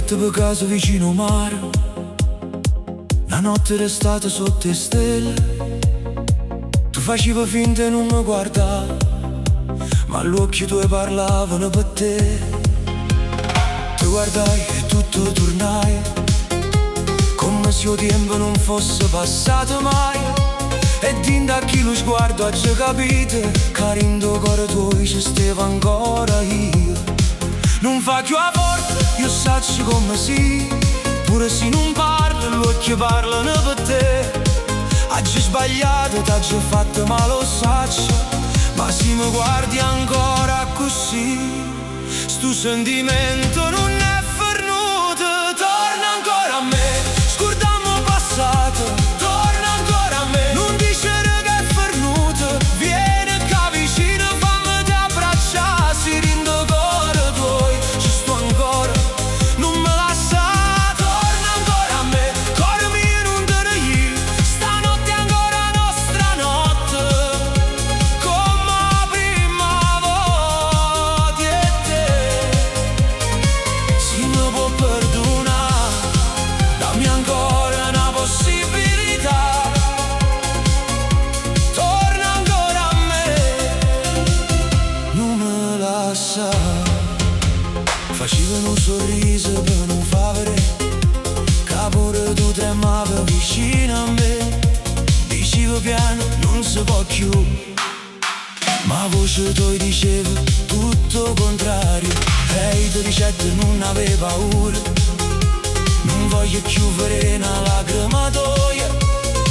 letto per caso vicino mare, la notte d'estate sotto le stelle. Tu facevi finta e non mi guardavi, ma l'occhio tuoi parlavano per te. Ti guardai e tutto tornai, come se il tempo non fosse passato mai. E dinda chi lo sguardo ha già capito che in tuo cuore tuo ci stavo ancora io. Non fa più a forza, io saccio come si, pure se non parlo, l'occhio parlano per te. Oggi sbagliato, t'ha già fatto male, lo saccio, ma se mi guardi ancora così, sto sentimento non è fernuto. Torna ancora a me, scordiamo passato, torna ancora a me, non dicere che è fernuto. Vieni qua vicino, fammi ti abbracciare, si rindo cuore tuoi, ci sto ancora, non me lascia. Torna ancora a me, cuore mio non te ne io, stanotte è ancora nostra notte, come la prima volta. E te, se mi può perdonare, dammi ancora una possibilità. Torna ancora a me, non me lascia. Facevano un sorriso per non far vedere che pure tu tremavi vicino a me. Dicevo piano, non si può più, ma voce tu diceva tutto contrario. Lei ti ricette non aveva paura, non voglio più vedere una lacrima tua.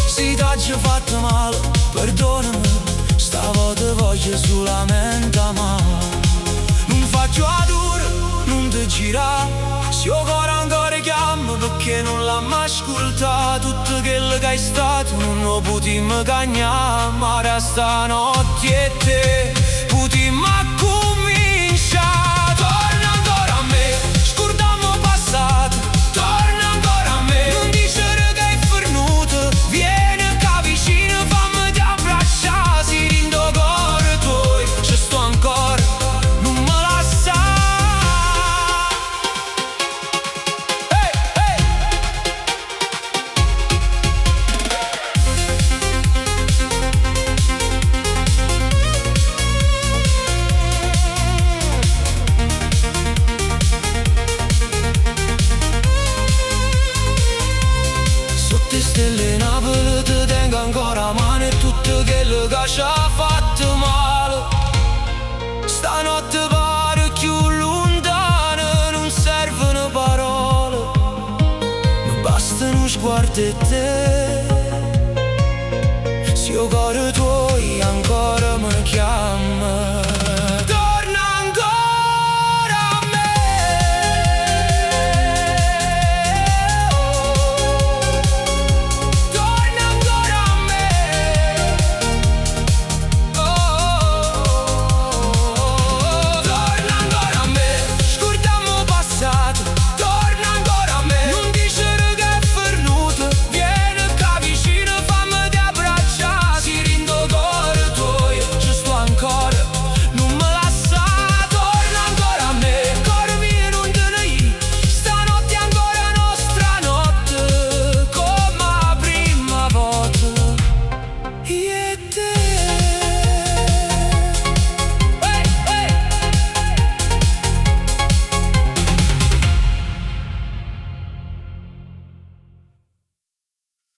Se t'ha già fatto male, perdonami, stavolta voglio solamente amare. Non faccio a dura, non ti gira, se il cuore ancora chiama perché non l'ha mai ascoltato. Tutto quello che è stato non lo potremmo cagnare, ma ora stanotte e te potremmo cominciare. Torna ancora a me, scordiamo passato, torna ancora a me, non dicere che è fernuto. Vieni qua vicino, fammi ti abbracciare, si rindo cuore tuoi, ci sto ancora, non me lascia. Hey, hey. Sotto le stelle Napoli ti tengo ancora a mano, e tutto quello che ci ha fatto male stanotte pare più lontano, non servono parole, mi basta uno sguardo e te